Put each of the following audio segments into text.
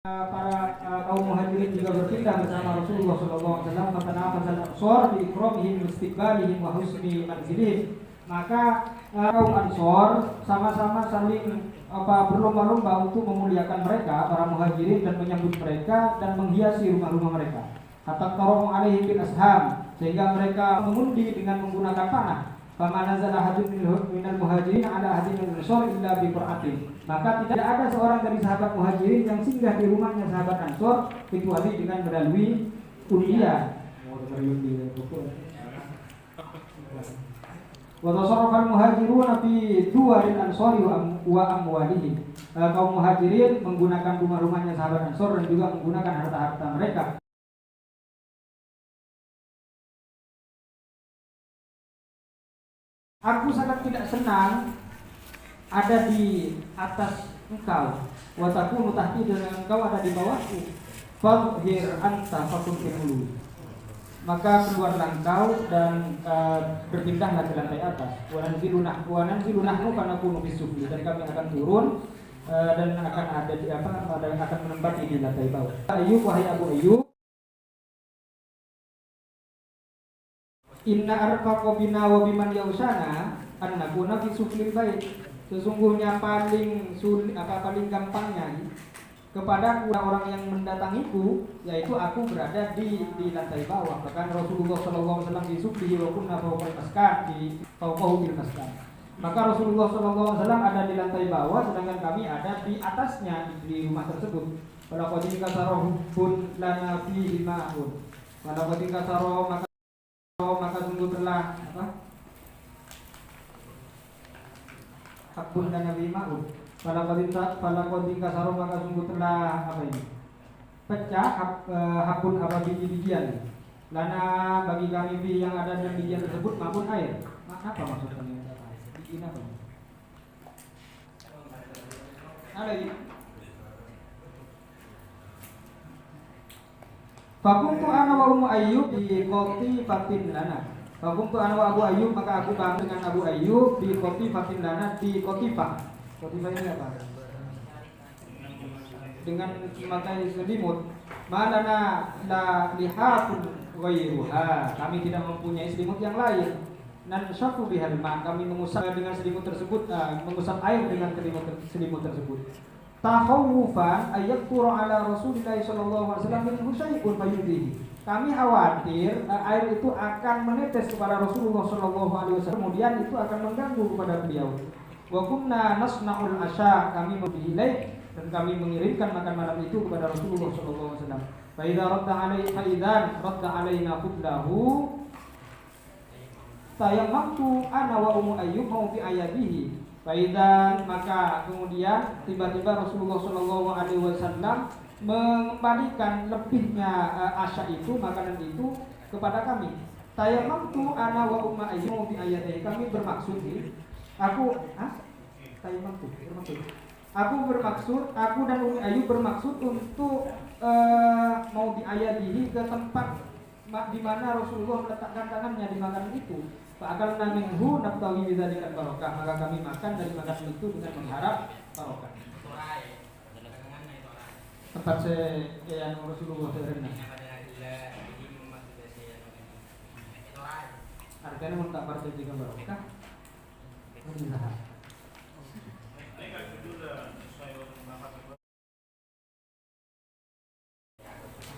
para kaum muhajirin juga berpindah bersama Rasulullah SAW. Fatanafasal Ansor bi ikramihim istiqbalihim wa husni manzilihim. Maka kaum Ansor sama-sama saling berlomba-lomba untuk memuliakan mereka para muhajirin dan menyambut mereka dan menghiasi rumah-rumah mereka. Hatta taramu alaihim bil asham, sehingga mereka mengundi dengan menggunakan panah. Fama nazala ahadun minal muhajirin ala ahadin minal ansor illa bi qur'atin. Maka tidak ada seorang dari sahabat muhajirin yang singgah di rumahnya sahabat Ansor kecuali dengan melalui undian. Wa tasarrafal muhajiruna fi duwaril ansori wa amwalihim. Kaum muhajirin menggunakan rumah-rumahnya sahabat Ansor dan juga menggunakan harta-harta mereka. Aku sangat tidak senang ada di atas engkau, wa takunu tahti, dan engkau ada di bawahku. Fadhhir anta fakun fil. Maka keluarlah engkau dan berpindahlah ke lantai atas. Wa nanzilu nahnu fanakunu bisufli, dan kami akan turun dan akan ada di akan menempati di lantai bawah. Ayyub, wahai Abu Ayyub, inna arfaqa bina wa biman yausana an nakuna fi suflil bait. Sesungguhnya paling gampangnya kepada orang yang mendatangiku, yaitu aku berada di lantai bawah. Bahkan Rasulullah SAW di sufli wa kunna fawqal maskan, di fawqahu bil maskan. Maka Rasulullah SAW ada di lantai bawah, sedangkan kami ada di atasnya di rumah tersebut. Pada qatika sarahun lana fihi ma'un. Pada qatika sarah maka sungguh telah hakun dan nabi ma'ud. Pada qatika sarah maka sungguh telah pecah hakun biji-bijian. Lana bagi kami bi yang ada dalam bijian tersebut maupun air. Apa maksudnya? Bijian apa? Ada ini. Fakumtu ana wa Ummu Ayyub di qoti fatin lana. Fakumtu ana wa Abu Ayyub, maka aku bangun dengan Abu Ayyub di qoti fatin lana, di kotifah. Kotifah ini apa? Dengan memakai selimut. Malana la lihafun ghairuha. Kami tidak mempunyai selimut yang lain. Nan syafu bihal ma, kami mengusap dengan selimut tersebut, mengusap air dengan selimut tersebut. Takhawufan ayyaktura ala Rasulillah sallallahu alaihi wasallam min husaybun fayudihi. Kami khawatir air itu akan menetes kepada Rasulullah sallallahu alaihi wasallam, kemudian itu akan mengganggu kepada beliau. Wa kunna nasna'ul asya, kami membihilai dan kami mengirimkan makan malam itu kepada Rasulullah sallallahu alaihi wasallam. Fa idza radda alaina fudlahu tayammamtu ana wa Ummu Ayyub mau fi ayadihi. Faidan, maka kemudian tiba-tiba Rasulullah Shallallahu Alaihi Wasallam mengembalikan lebihnya asya itu, makanan itu kepada kami. Tayammamtu ana wa Ummu Ayyub fi ayatihi. Kami bermaksud aku dan Ummu Ayyub bermaksud untuk mau diayatihi ke tempat di mana Rasulullah meletakkan tangannya di makanan itu. Fa'akalna minhu nabtawi bidzalika barokah, maka kami makan dari makanan itu dengan mengharap barokah. Tempat yang Rasulullah sering. Artinya mun tak partai juga barokah. Alhamdulillah.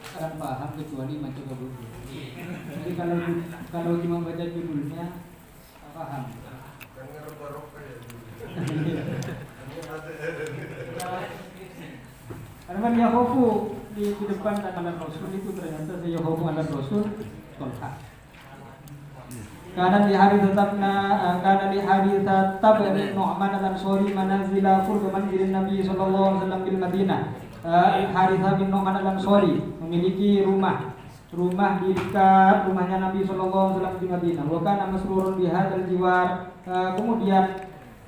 Akan paham kecuali mencoba dulu. Jadi kalau cuma baca judulnya paham. Karena Yahofu di depan takalan Rasul itu ternyata Yahofu ala Rasul tolak. Karena di hari tetap dari Nu'man al-Ansori manazila furqa manzilin Nabi sallallahu alaihi wasallam bil Madinah. Harithah bin Nu'man al-Ansori memiliki rumah di dekat rumahnya Nabi sallallahu alaihi wasallam di Madinah. Wa kana masrurun bihadzal jiwar. Kemudian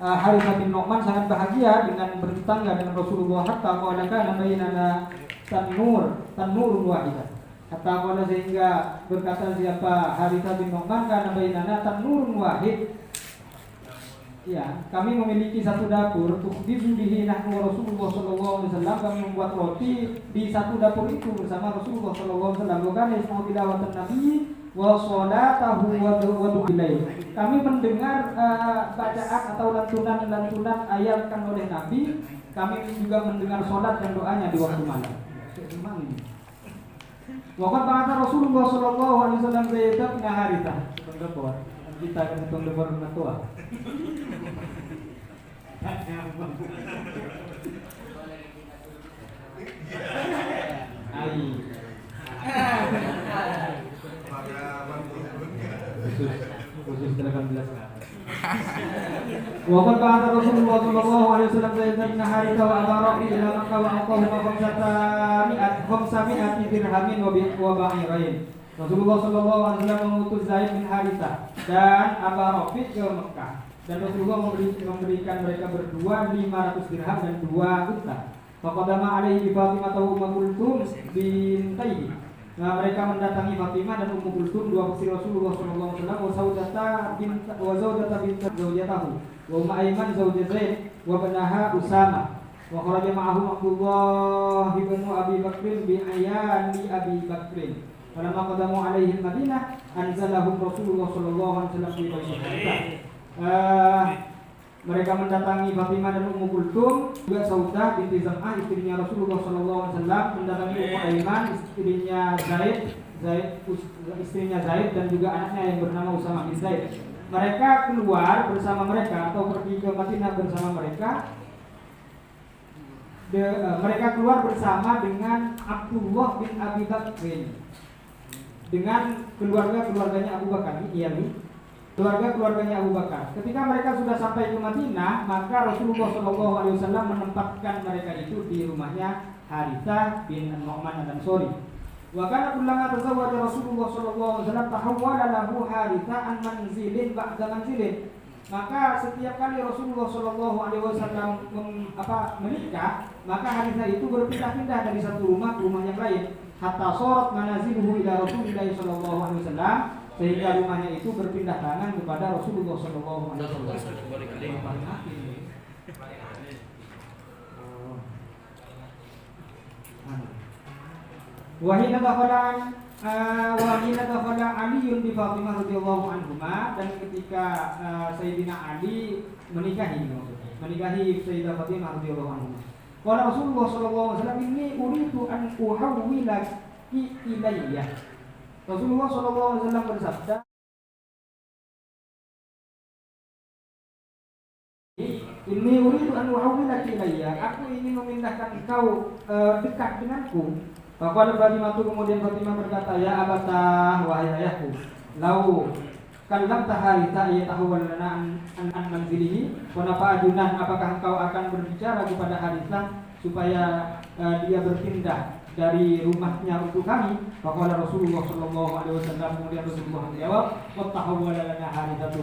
Harithah bin Nu'man sangat bahagia dengan bertetangga dengan Rasulullah, hatta qala kana bainana tanurun wahidah. Hatta qala, sehingga berkata siapa Harithah bin Nu'man, kana bainana tanurun wahid, Ya, kami memiliki satu dapur. Tukhbizu bihi nahnu Rasulullah sallallahu alaihi wasallam. Kami membuat roti di satu dapur itu bersama Rasulullah sallallahu alaihi wasallam. Bukan isma'u tilawatan Nabi wa salatahu wa du'ilai. Kami mendengar bacaan atau lantunan ayatkan oleh Nabi. Kami juga mendengar salat dan doanya di waktu malam. Waqad ba'atha Rasulullah sallallahu alaihi wasallam Zaid bin Harithah. Kita akan hitung depan rumah tua. Khusus 18. Waqad ba'atha Rasulullah sallallahu alaihi wasallam Zaid bin Harithah wa Abu Rafi ila Makkah wa aqama 500 dirhamin wa ba'irain. Rasulullah sallallahu alaihi wasallam mengutus Zaid bin Harithah dan Abu Rafi ke Mekah. Dan Rasulullah memberikan mereka berdua 500 dirham dan 2 unta. Faqadama alaihi Fatimah wa Ummu Kulthum bintaihi. Nah, mereka mendatangi Fatimah dan Ummu Kulthum, dua putri Rasulullah sallallahu alaihi wasallam, wa Zaudata bint zawjatahu, wa Ummu Aiman zawjat Zaid, wa banaha Usama. Wa kharaja ma'ahum Abdullah bin Abi Bakr bi ayani Abi Bakr. Falamma qadamu alaihi al-Madinah anzalahum Rasulullah sallallahu alaihi wasallam fi Baitul. Mereka mendatangi Fatimah dan Ummu Kulthum, juga Saudah binti Zam'ah istrinya Rasulullah sallallahu alaihi wasallam, mendatangi Ummu Aiman istrinya Zaid dan juga anaknya yang bernama Usama bin Zaid. Mereka keluar bersama mereka atau pergi ke Madinah bersama mereka. Mereka keluar bersama dengan Abdullah bin Abi Bakr, dengan keluarganya Abu Bakar, keluarganya Abu Bakar. Ketika mereka sudah sampai ke Madinah, maka Rasulullah sallallahu alaihi wasallam menempatkan mereka itu di rumahnya Harithah bin Nu'man al-Ansari. Wa kana kullama tazawwaja Rasulullah sallallahu alaihi wasallam tahawwala lahu Harithah an manzilin ba'da manzilin. Maka setiap kali Rasulullah sallallahu alaihi wasallam menikah, maka Harithah itu berpindah-pindah dari satu rumah ke rumah yang lain. Hatta sorat manaziluhu ila Rasulillah sallallahu alaihi wasallam, sehingga rumahnya itu berpindah tangan kepada Rasulullah sallallahu alaihi wasallam. Wahina dakhala Ali bi Fatimah radhiyallahu anhuma, dan ketika Sayyidina Ali menikahi Sayyidah Fatimah radhiyallahu anha. Qala Rasulullah sallallahu alaihi wasallam, inni uridu an uhawwilaki ilayya. Rasulullah sallallahu alaihi wasallam bersabda, inni uridu an uhawwilaki ilayya. Aku ingin memindahkan engkau dekat denganku. Faqala Fatimah, kemudian Fatimah berkata, ya abatah, wahai ayahku, lau kallamta Harithah yatahawwal lana an manzilihi wa nafa'adunan, apakah engkau akan berbicara kepada Harithah supaya dia berpindah dari rumahnya untuk kami? Faqala Rasulullah sallallahu alaihi wasallam, kemudian Rasulullah menjawab, wa tahawwala lana Harithah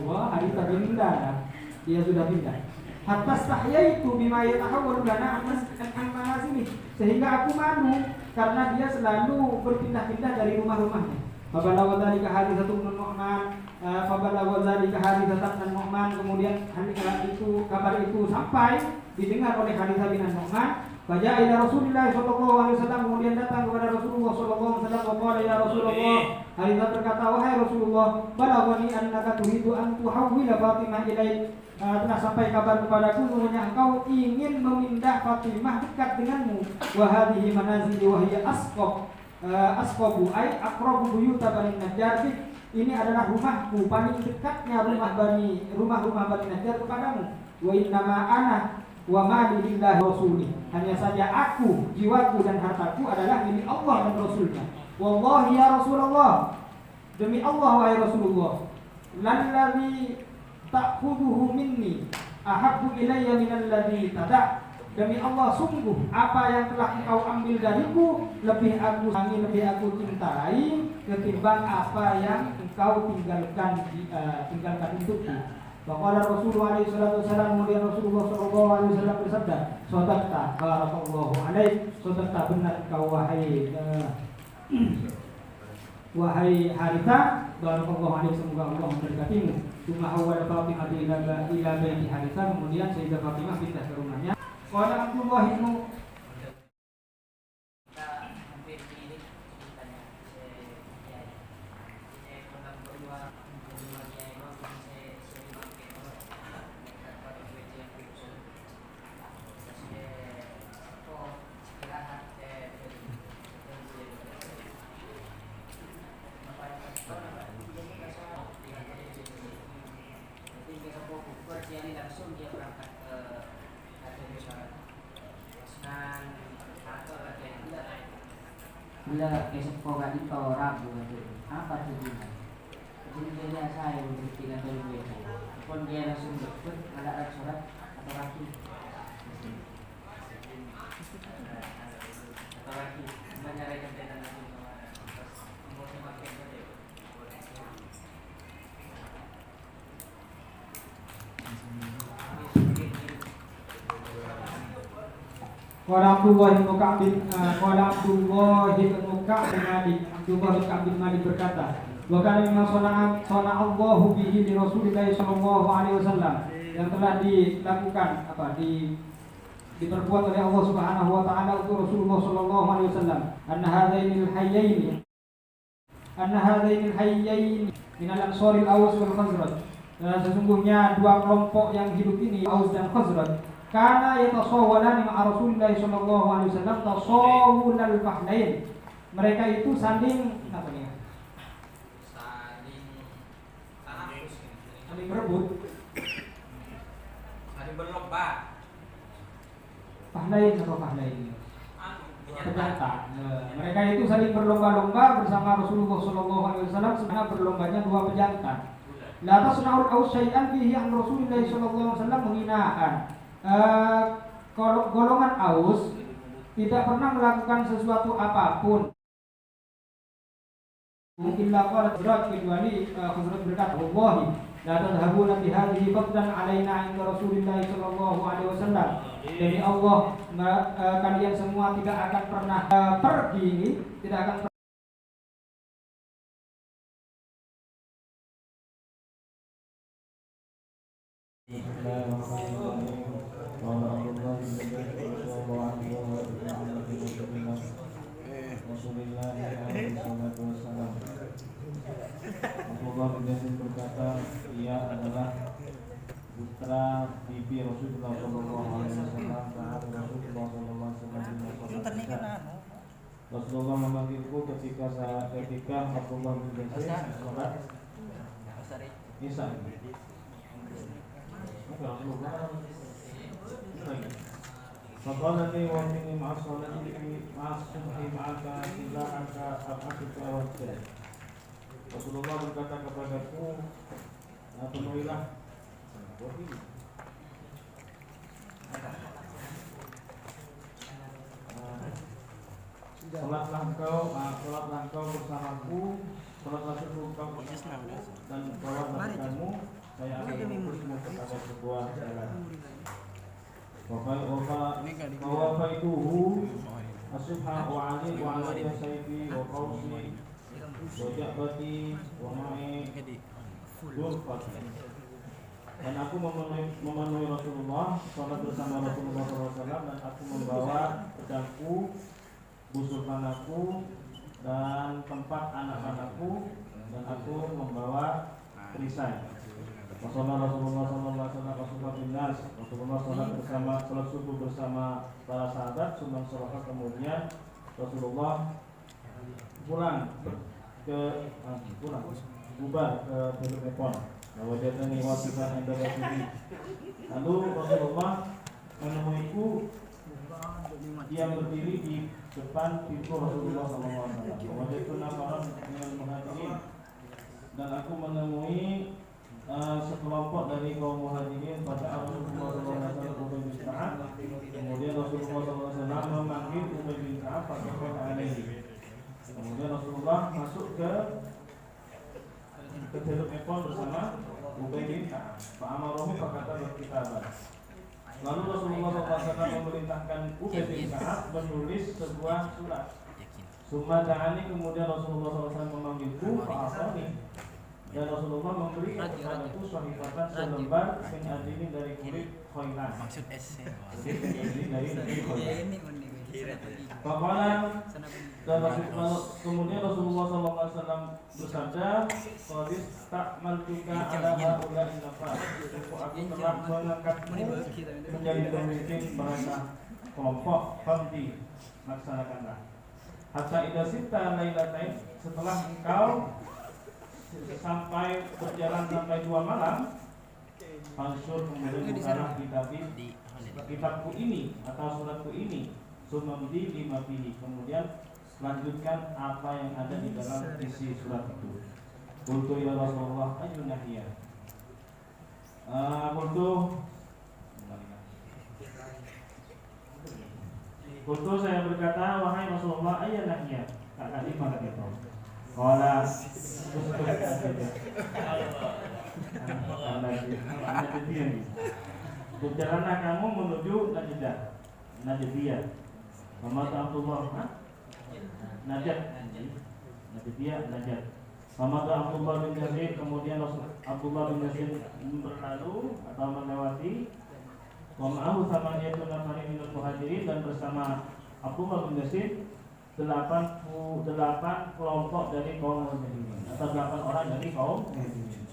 pindah, dia sudah pindah. Hatta stahyaitu bima yatahawwalu lana an manazili, sehingga aku malu karena dia selalu berpindah-pindah dari rumah-rumahnya. Fabalagha dzalika Harithah bin Nu'man, kemudian kabar itu sampai didengar oleh Harithah bin Nu'man. Faja'a ila Rasulillah sallallahu alaihi wasallam, kemudian datang kepada Rasulullah sallallahu alaihi wasallam. Qala ya Rasulullah, Harithah berkata, wahai Rasulullah, balaghani annaka turidu an tuhawwila Fatimah ilaik. Telah sampai kabar kepadaku bahwa engkau ingin memindah Fatimah dekat denganmu. Wa hadhihi manazili wa hiya asqabu ay aqrabu buyuta Bani Najjar. Ini adalah rumahku, paling dekatnya rumah-rumah Bani Najjar kepadamu. Wa innama ana wa mali lillahi rasuli. Hanya saja aku, jiwaku dan hartaku adalah milik Allah dan Rasulnya. Wallahi ya Rasulullah, demi Allah wahai Rasulullah, lalladzi ta'khudhuhu minni ahabbu ilayya min alladhi tada'. Demi Allah, sungguh apa yang telah engkau ambil dariku lebih aku sangi, lebih aku cintai ketimbang apa yang engkau tinggalkan untukku. Faqala Rasulullah alaihi salatu wasallam, kemudian Rasulullah sallallahu alaihi wasallam bersabda, sadaqta barakallahu alaik, sadaqta, benar engkau wahai wahai Haritha, barakallahu alaihi, semoga Allah memberkatimu. Tsumma hawwala Fatimah ila baiti Haritha, kemudian Sayyidah Fatimah pindah ke rumahnya. Qala Abdullah ibnu bila besok kau gak ditorak apa tujuan? Jadi dia saya memberikan dari gue. Pun dia langsung berikut ada surat atau kaki menyerahkan dan Qala Abdullah bin Ka'b bin Malik berkata, wa kana mimma sana'a Allahu bihi li Rasulillah sallallahu alaihi wasallam, yang telah dilakukan diperbuat oleh Allah Subhanahu wa taala untuk Rasulullah sallallahu alaihi wasallam, anna hadainil hayyain min al-ansar al-Aws wal Khazraj. Sesungguhnya dua kelompok yang hidup ini, Aus dan Khazraj, karena yatasawwalani ma'a Rasulillah sallallahu alaihi wasallam tasawwulal fahlain. Mereka itu saling apa nih? Saling berebut. Saling berlomba. Fahlain atau fahlain? Pejantan. Mereka itu saling berlomba-lomba bersama Rasulullah sallallahu alaihi wasallam, sebenarnya berlombanya dua pejantan. La tasna'ul Aus syai'an fihi an Rasulillah sallallahu alaihi wasallam menghinaan. Golongan Aus tidak pernah melakukan sesuatu apapun illa qala Khazraj, kecuali Khazraj berkata, wallahi la tadhhabuna bi hadhihi fadlan alaina inda Rasulillah sallallahu alaihi wasallam. Demi Allah, kalian semua tidak akan pernah pergi ini, tidak akan berkata, ia adalah putra bibi Rasulullah sallallahu alaihi wasallam. Rasulullah sallallahu alaihi wasallam Rasulullah memanggilku ketika Abdullah bin Zaid sholat Isya. Faqala li wa inni ma'a sholati ma'a subhi ma'aka ila'aka ab'atuka wa jad. Rasulullah berkata kepadaku, penuhilah sholatlah engkau bersamaku, sholatlah engkau dan bawalah kamu, saya akan mengutusmu kepada sebuah jalan. Wafaituhu asubha wa ali wa ala sayfi wa qawsi wa ja'bati wa ma'i durfati. Dan aku memenuhi Rasulullah, sholat bersama Rasulullah SAW, dan aku membawa pedangku, busur panahku, dan tempat anak-anakku, dan aku membawa perisai. Rasulullah sholat subuh bersama para sahabat, sunnah sholat, kemudian Rasulullah pulang bubar ke Teluk Epon. Wajadani wasifan inda Rasulullah. Lalu Rasulullah menemuiku, dia berdiri di depan pintu Rasulullah SAW. Wajadun nafaran minal muhajirin, dan aku menemui sekelompok dari kaum muhajirin. Pada Rasulullah SAW bin Ka'ab, kemudian Rasulullah SAW memanggil Ubay bin Ka'ab pada alaihi. Kemudian Rasulullah masuk ke Teluk Epon bersama Ubay bin Ka'ab. Fa'amarohu fakata berkitaban. Lalu Rasulullah SAW memerintahkan Ubay bin Ka'ab menulis sebuah surat. Summa da'ani, kemudian Rasulullah SAW memanggilku, fa'asani, dan Rasulullah memberi kepadaku sahifatan selembar min adini dari kulit khailan. Maksud S. Jadi dari khailan. Kira Faqala, dan kemudian Rasulullah SAW bersabda, "Qadis ta'maltuka ala haula'i nafar." Aku telah mengangkatmu menjadi pemimpin mereka kelompok. Famdi, laksanakanlah. Hatta idza sitta lailatain, setelah engkau sampai berjalan sampai 2 malam, Mansur kemudian bukalah kitabku ini atau suratku ini, sumamdi lima fihi, kemudian lanjutkan apa yang ada di dalam isi surat itu. Qultu ya Rasulullah ayyun nahiyah. Qultu saya berkata, wahai Rasulullah ayyun nahiyah. Tak tadi mana itu? Qala berjalanlah kamu menuju Najdiyah. Muhammad Abdullah Najd. Muhammad Abdullah bin Yazid, kemudian Abdullah bin Yazid berlalu atau melewati. Wa ma'ahu samaniyatun nafarin minal muhajirin, dan bersama Abdullah bin Yazid 8 kelompok dari kaum muhajirin atau 8 orang dari kaum muhajirin.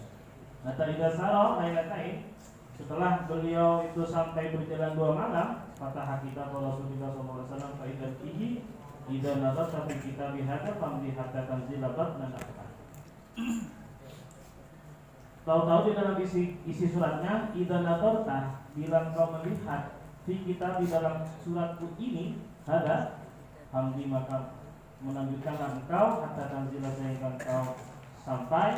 Hatta idza sara lailatain, setelah beliau itu sampai berjalan 2 malam, fatah kita Rasulullah sallallahu alaihi wasallam fa idzal fihi idza nazarta fi kitabi hadza famdi hatta tanzilabat nanaqta. Tahu-tahu di dalam isi suratnya, idza nazarta, bila kau melihat fi kitab, di dalam suratku ini, hadza hamdi, maka melanjutkanlah engkau hatta tanzila, sehingga engkau sampai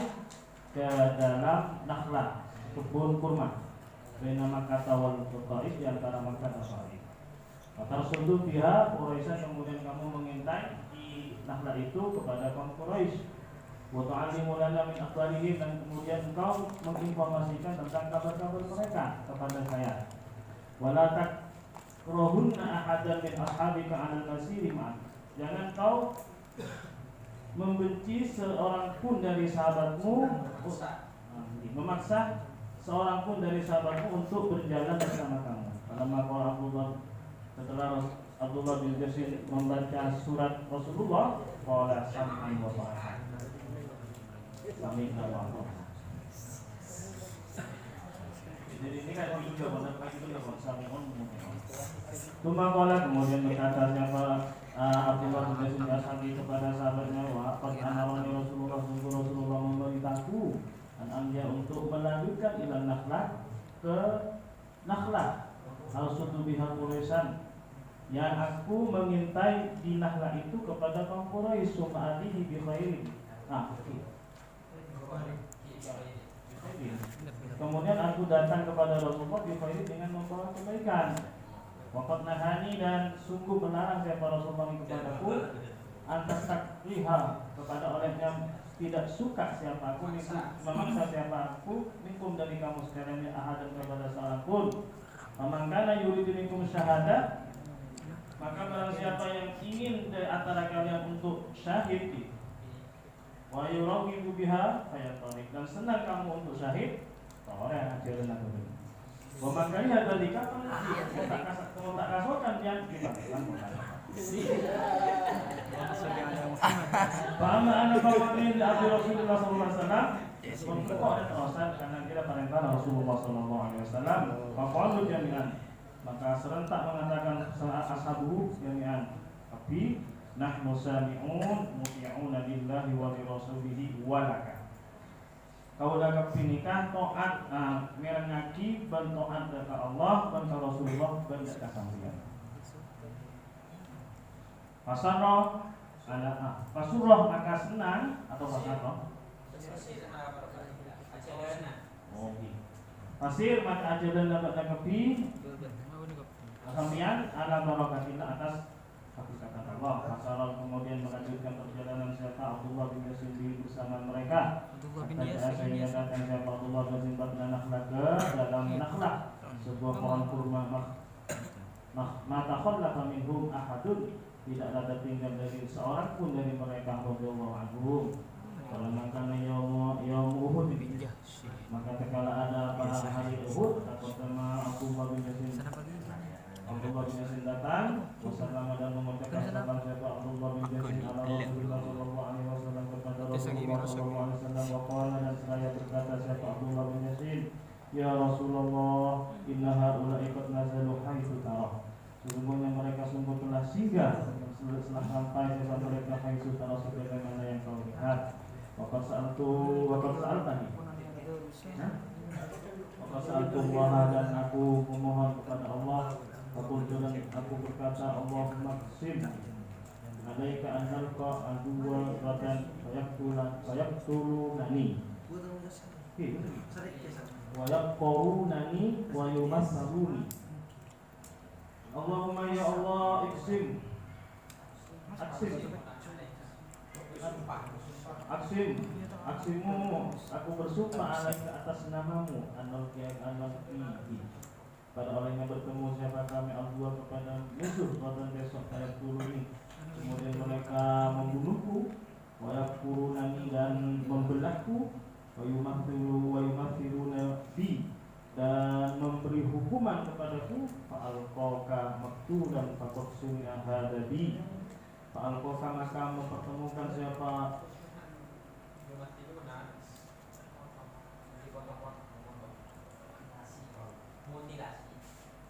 ke dalam nakhlah, kebun kurma, baina Makkah wal Taif, di antara Makkah dan Taif. Maka Rasulullah pihak Quraisy, kemudian kamu mengintai di nakhlah itu kepada kaum Quraisy. Wa ta'allimu lana min akhbarihim, dan kemudian engkau menginformasikan tentang kabar-kabar mereka kepada saya. Wala takrahunna ahadan min ashabika 'alal masiri ma'ak. Jangan kau membenci seorang pun dari sahabatmu, memaksa seorang pun dari sahabatmu untuk berjalan bersama kamu. Setelah Abdullah bin Yazid membaca surat Rasulullah, qala sam'an wa ta'atan. Sami'na wa ata'na. Jadi ini kan itu jawaban sami'un mu'min. Kemudian berkata siapa Abdullah bin Yazid ashabi kepada sahabatnya, wa qad amarani Rasulullah memberitahu an amja untuk melanjutkan ila nakhlah, ke nakhlah al-sudu biha Quraisyan, yang aku mengintai di nakhlah itu kepada kaum Quraisy, sum'atihi bi khairin. Kemudian aku datang kepada Rasulullah bi khairin, dengan membawa kebaikan. Waqad nahani, dan sungguh melarang siapa Rasulullah kepadaku, antas takriha, kepada orang yang tidak suka siapa aku, memaksa siapa aku, minkum dari kamu sekalian, ahadan kepada seorang pun. Mamangkana yuridu minkum syahadah, maka barang siapa yang ingin dari antara kalian untuk syahid, wa yuragibu biha fayatarik, dan senang kamu untuk syahid, orang ajaran aku ini. Wa makanya dari kapan kalau tak kasukan yang gimana? Faham anak kawamin Abi Rasulullah sallallahu alaihi wasallam. Pokok dan alasan karena kita perintah Rasulullah sallallahu alaihi wasallam. Faqalu jami'an, maka serentak mengatakan ashabu jami'an, tapi nahnu sami'un muti'una lillahi wa li rasulihi wa laka. Kau dah kepinikah taat merengaki ban taat kepada Allah dan Rasulullah dan kepada sampeyan. Fasarah ada fasurah, maka senang, atau fasarah. Fasir maka ajaran dapat dakapi sampeyan ala barakatillah, atas kekuatan Allah. Fasarah kemudian melanjutkan perjalanan siapa Abdullah bin Yazid bersama mereka. Sehingga datang siapa Abdullah bin Yazid nakhlah ke dalam nakhlah, sebuah pohon kurma. Mata khallafa minhum ahadun, tidaklah tertinggal dari seorang pun dari mereka radhiyallahu anhum. Kalau makanya yaum Uhud, maka tatkala ada pada hari Uhud, pertama Abdullah bin Yasin datang bersama dan mengucapkan salam kepada Abdullah bin Yasin ala Rasulullah sallallahu alaihi wasallam kepada Rasulullah sallallahu alaihi wasallam waqala, dan saya berkata siapa Abdullah bin Yasin, ya Rasulullah, inna haula'i qad nazalu haitsu tara. Sesungguhnya mereka sungguh telah singgah setelah sampai kepada mereka haitsu tara, sebagaimana yang kau lihat. Waqad sa'altani Allah, dan aku memohon kepada Allah. Aku berkata, Allahumma qsim alaika an nalqa aduwa gadan fayaktulunani wa yaqurunani wa yumassaluni. Allahumma ya Allah, aksimu, aku bersumpah alaika atas namamu, anal-ki pada orang yang bertemu siapa kami al-dua kepada musuh pada besok ayat turun. Kemudian mereka membunuhku, wayaqurunani, dan membelahku, wayumathiluna bi, dan memberi hukuman kepadaku, fa'alqaka maktulan faqsunya hadabi. Fa'alqaka, maka mempertemukan siapa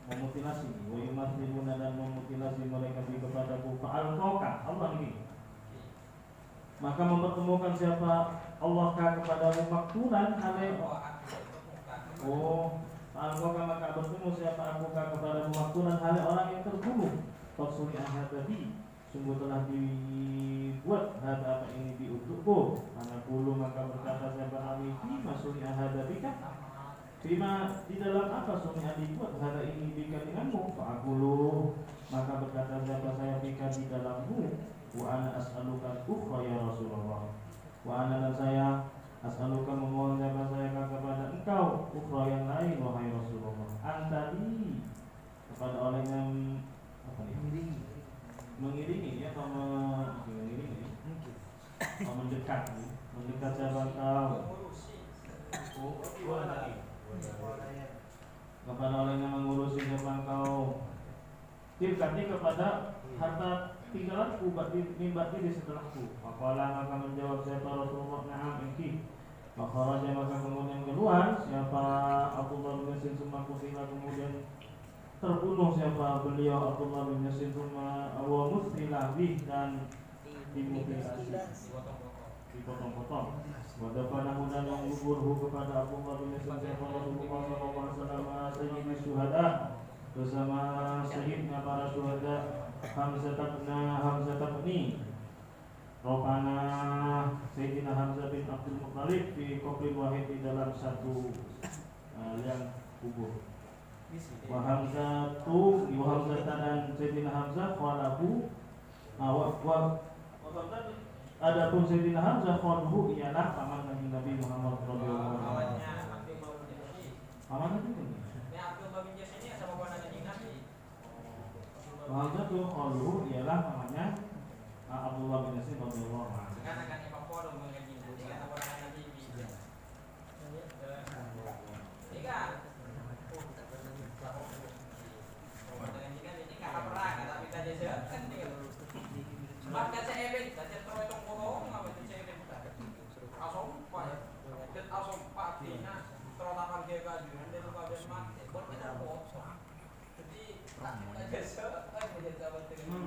memutilasi, wayumathiluna, dan memutilasi mereka di kepadaku, fa'alqaka, Allah ini, maka mempertemukan siapa Allah kepadamu maktulan alai. Fa'alqaka, maka bertemu siapa aku kepadamu maktulan alai, orang yang terbunuh. Faksuni ahad tadi, sungguh telah dibuat hada apa ini di untukku. Anak bulu, maka berkata siapa kami di masuni ahad tadi kan, Bima, di dalam apa sunnah dibuat hada ini bika denganmu? Fa'akulu, maka berkata siapa saya bika di dalammu. Wa ana as'aluka ukhra ya Rasulullah. Wa ana, dan saya as'aluka memohon siapa saya kepada engkau ukhra yang lain wahai Rasulullah. Antadi, kepada orang yang apa nih? Mengiringi ya, atau mengiringi, atau mendekat siapa engkau? Kepada orang yang mengurusi siapa engkau, tilkati kepada harta tinggalanku, mimbatnya di setelahku. Makalah, maka menjawab siapa Rasulullah, na'am engki. Maka maka kemudian keluar siapa Abdullah bin Yasin, summa kusila, kemudian terbunuh siapa beliau Abdullah bin Yasin, summa wa musila bih, dan dimutilasi, dipotong-potong. Wadafanahu, dan menguburhu kepada Abdullah bin Yasin siapa Rasulullah sallallahu alaihi wasallam sayyidina syuhada, bersama sayyidina para syuhada, Hamzah bin Rokana sayyidina Hamzah bin Abdul Muttalib di kubur wahid, di dalam satu yang kubur. Wa Hamzah dan sayyidina Hamzah qalahu adapun sayyidina Hamzah qalahu ialah paman Nabi Muhammad radhiyallahu anhu. Paman Nabi ini. Abdullah bin Yasin ini sama paman Nabi. Hamzah tu qalahu ialah pamannya Abdullah bin Yasin radhiyallahu anhu. Karena kan evakuasi mengaji dengan orang Nabi. Maka saya event saja terus itu ngomong apa itu saya event asal pak tina terutama dia kajian dia lupa dia mati buat kita kosong jadi tak ada sesuatu yang menjadi sahabat dengan